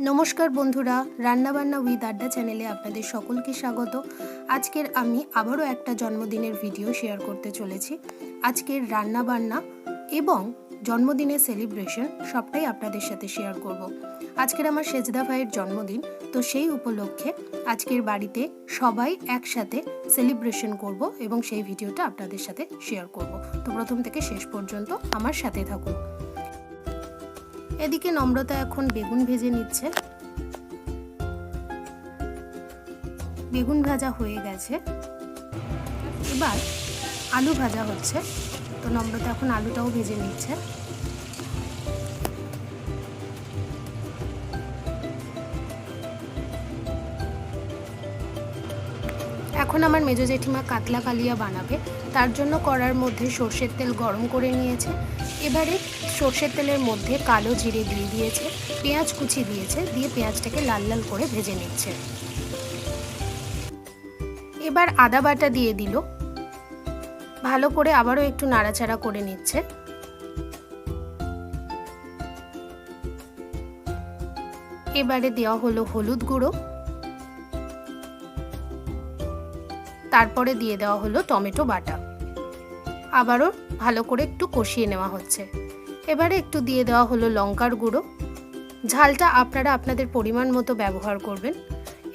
নমস্কার বন্ধুরা, রান্নাবান্না উইথ আড্ডা চ্যানেলে আপনাদের সকলকে স্বাগত। আজকের আমি আবারও একটা জন্মদিনের ভিডিও শেয়ার করতে চলেছি। আজকের রান্নাবান্না এবং জন্মদিনের সেলিব্রেশন সবটাই আপনাদের সাথে শেয়ার করব। আজকের আমার সেজদা ভাইয়ের জন্মদিন, তো সেই উপলক্ষে আজকের বাড়িতে সবাই একসাথে সেলিব্রেশন করব এবং সেই ভিডিওটা আপনাদের সাথে শেয়ার করব। তো প্রথম থেকে শেষ পর্যন্ত আমার সাথে থাকুন। এদিকে নম্রতা এখন বেগুন ভেজে নিচ্ছে। বেগুন ভাজা হয়ে গেছে, এবার আলু ভাজা হচ্ছে। তো নম্রতা এখন আলুটাও ভেজে নিচ্ছে। এখন আমার মেজো জেঠিমা কাতলা কালিয়া বানাবে, তার জন্য কড়ার মধ্যে সর্ষের তেল গরম করে নিয়েছে। এবারে সর্ষের তেলের মধ্যে কালো জিরে দিয়ে দিয়েছে, পেঁয়াজ কুচি দিয়েছে, দিয়ে পেঁয়াজটাকে লাল লাল করে ভেজে নিচ্ছে। এবার আদা বাটা দিয়ে দিল, ভালো করে আবারও একটু নাড়াচাড়া করে নিচ্ছে। এবারে দেওয়া হলো হলুদ গুঁড়ো, তারপরে দিয়ে দেওয়া হলো টমেটো বাটা। আবারও ভালো করে একটু কষিয়ে নেওয়া হচ্ছে। এবারে একটু দিয়ে দেওয়া হলো লঙ্কার গুঁড়ো, ঝালটা আপনারা আপনাদের পরিমাণ মতো ব্যবহার করবেন।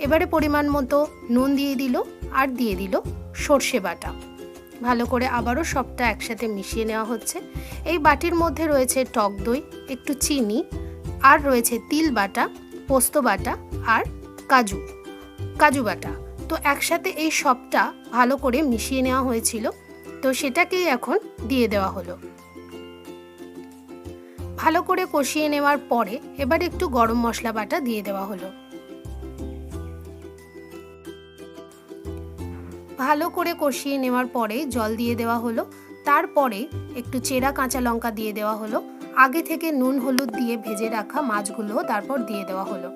এবারে পরিমাণ মতো নুন দিয়ে দিল, আর দিয়ে দিল সর্ষে বাটা। ভালো করে আবারও সবটা একসাথে মিশিয়ে নেওয়া হচ্ছে। এই বাটির মধ্যে রয়েছে টক দই, একটু চিনি, আর রয়েছে তিল বাটা, পোস্ত বাটা আর কাজু বাটা। তো একসাথে এই সবটা ভালো করে মিশিয়ে নেওয়া হয়েছিল, তো সেটাকেই এখন দিয়ে দেওয়া হলো। ভালো করে কষিয়ে নেওয়ার পরে এবার একটু গরম মশলা বাটা দিয়ে দেওয়া হলো। ভালো করে কষিয়ে নেওয়ার পরে জল দিয়ে দেওয়া হলো। তারপরে একটু চেরা কাঁচা লঙ্কা দিয়ে দেওয়া হলো। আগে থেকে নুন হলুদ দিয়ে ভেজে রাখা মাছগুলো তারপর দিয়ে দেওয়া হলো।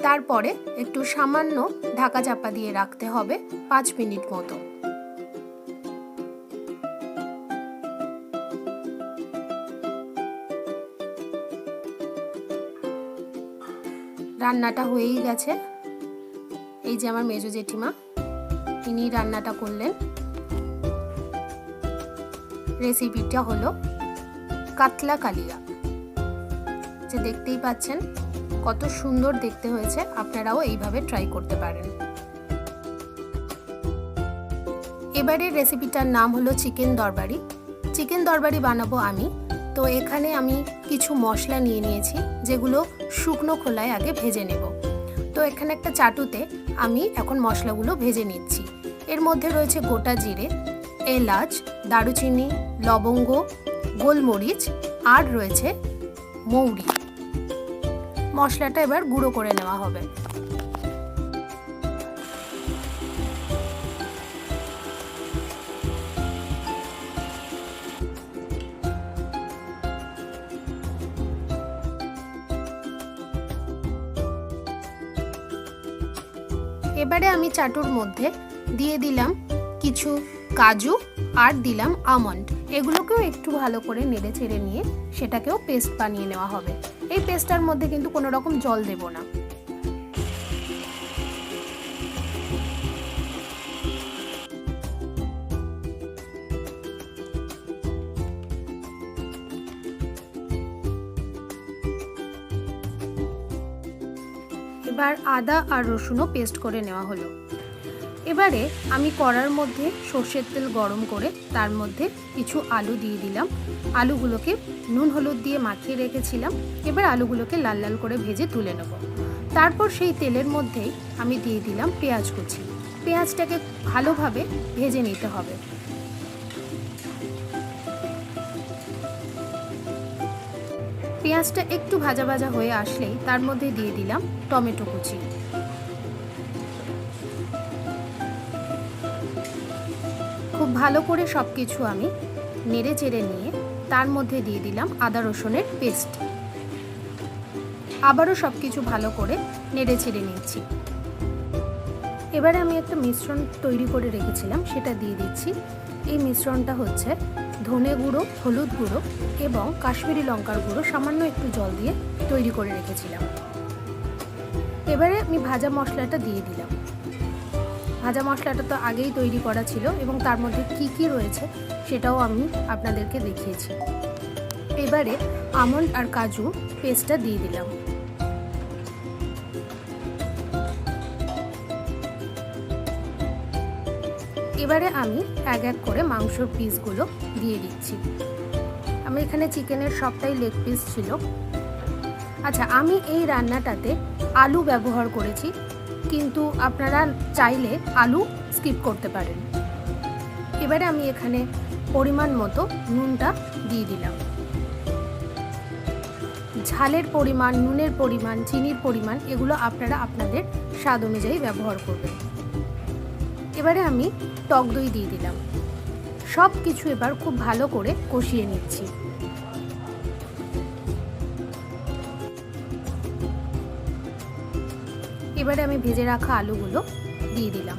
তারপরে একটু সামান্য ঢাকা চাপা দিয়ে রাখতে হবে 5 মিনিট মতো। রান্নাটা হয়েই গেছে। এই যে আমার মেজো জেঠিমা, তিনি রান্নাটা করলেন। রেসিপিটা হলো কাতলা কালিয়া, যে দেখতেই পাচ্ছেন কত সুন্দর দেখতে হয়েছে। আপনারাও এইভাবে ট্রাই করতে পারেন। এবারে রেসিপিটার নাম হলো চিকেন দরবারি। চিকেন দরবারি বানাবো আমি। তো এখানে আমি কিছু মশলা নিয়ে নিয়েছি, যেগুলো শুকনো খোলায় আগে ভেজে নেব। তো এখানে একটা চাটুতে আমি এখন মশলাগুলো ভেজে নিচ্ছি। এর মধ্যে রয়েছে গোটা জিরে, এলাচ, দারুচিনি, লবঙ্গ, গোলমরিচ আর রয়েছে মৌরি। মশলাটা এবার গুঁড়ো করে নেওয়া হবে। এবারে আমি চাটুর মধ্যে দিয়ে দিলাম কিছু কাজু আর দিলাম আমন্ড। এগুলোকেও একটু ভালো করে নেড়ে চেড়ে নিয়ে সেটাকেও পেস্ট বানিয়ে নেওয়া হবে। এই পেস্টটার মধ্যে কিন্তু কোনো রকম জল দেব না। এবার আদা আর রসুনও পেস্ট করে নেওয়া হলো। এবারে আমি কড়ার মধ্যে সর্ষের তেল গরম করে তার মধ্যে কিছু আলু দিয়ে দিলাম। আলুগুলোকে নুন হলুদ দিয়ে মাখিয়ে রেখেছিলাম। এবার আলুগুলোকে লাল লাল করে ভেজে তুলে নেব। তারপর সেই তেলের মধ্যেই আমি দিয়ে দিলাম পেঁয়াজ কুচি। পেঁয়াজটাকে ভালোভাবে ভেজে নিতে হবে। পেঁয়াজটা একটু ভাজা ভাজা হয়ে আসলেই তার মধ্যে দিয়ে দিলাম টমেটো কুচি। খুব ভালো করে সব কিছু আমি নেড়ে চেড়ে নিয়ে তার মধ্যে দিয়ে দিলাম আদা রসুনের পেস্ট। আবারও সব কিছু ভালো করে নেড়ে চেড়ে নিচ্ছি। এবারে আমি একটা মিশ্রণ তৈরি করে রেখেছিলাম, সেটা দিয়ে দিচ্ছি। এই মিশ্রণটা হচ্ছে ধনে গুঁড়ো, হলুদ গুঁড়ো এবং কাশ্মীরি লঙ্কার গুঁড়ো সামান্য একটু জল দিয়ে তৈরি করে রেখেছিলাম। এবারে আমি ভাজা মশলাটা দিয়ে দিলাম। ভাজা মশলাটা তো আগেই তৈরি করা ছিল এবং তার মধ্যে কি কি রয়েছে সেটাও আমি আপনাদেরকে দেখিয়েছি। এবারে আমন্ড আর কাজু পেস্টটা দিয়ে দিলাম। এবারে আমি এক এক করে মাংসর পিসগুলো দিয়ে দিচ্ছি। আমি এখানে চিকেনের সবটাই লেগ পিস ছিল। আচ্ছা, আমি এই রান্নাটাতে আলু ব্যবহার করেছি, কিন্তু আপনারা চাইলে আলু স্কিপ করতে পারেন। এবারে আমি এখানে পরিমাণ মতো নুনটা দিয়ে দিলাম। ঝালের পরিমাণ, নুনের পরিমাণ, চিনির পরিমাণ এগুলো আপনারা আপনাদের স্বাদ অনুযায়ী ব্যবহার করবেন। এবারে আমি টক দই দিয়ে দিলাম। সব কিছু এবার খুব ভালো করে কষিয়ে নিচ্ছি। এবারে আমি ভেজে রাখা আলুগুলো দিয়ে দিলাম।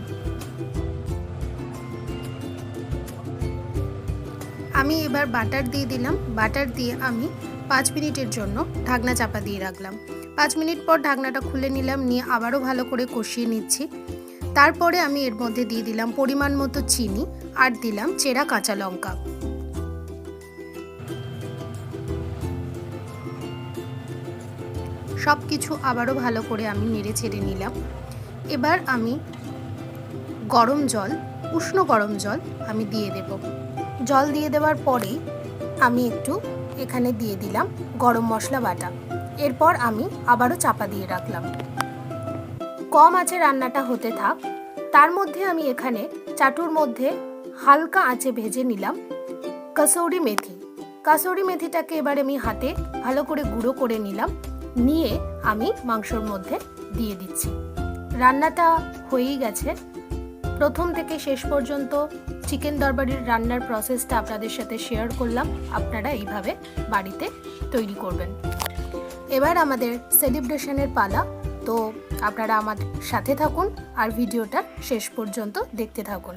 আমি এবার বাটার দিয়ে দিলাম। বাটার দিয়ে আমি 5 মিনিটের জন্য ঢাকনা চাপা দিয়ে রাখলাম। 5 মিনিট পর ঢাকনাটা খুলে নিলাম, নিয়ে আবারও ভালো করে কষিয়ে নিচ্ছি। তারপরে আমি এর মধ্যে দিয়ে দিলাম পরিমাণ মতো চিনি আর দিলাম চেরা কাঁচা লঙ্কা। সব কিছু আবারও ভালো করে আমি নেড়ে ছেড়ে নিলাম। এবার আমি উষ্ণ গরম জল আমি দিয়ে দেব। জল দিয়ে দেওয়ার পরেই আমি একটু এখানে দিয়ে দিলাম গরম মশলা বাটা। এরপর আমি আবারও চাপা দিয়ে রাখলাম। কম আঁচে রান্নাটা হতে থাক। তার মধ্যে আমি এখানে চাটুর মধ্যে হালকা আঁচে ভেজে নিলাম কাসৌরি মেথি। কাসৌরি মেথিটাকে এবার আমি হাতে ভালো করে গুঁড়ো করে নিলাম, নিয়ে আমি মাংসর মধ্যে দিয়ে দিচ্ছি। রান্নাটা হয়েই গেছে। প্রথম থেকে শেষ পর্যন্ত চিকেন দরবারির রান্নার প্রসেসটা আপনাদের সাথে শেয়ার করলাম। আপনারা এইভাবে বাড়িতে তৈরি করবেন। এবার আমাদের সেলিব্রেশনের পালা, তো আপনারা আমার সাথে থাকুন আর ভিডিওটা শেষ পর্যন্ত দেখতে থাকুন।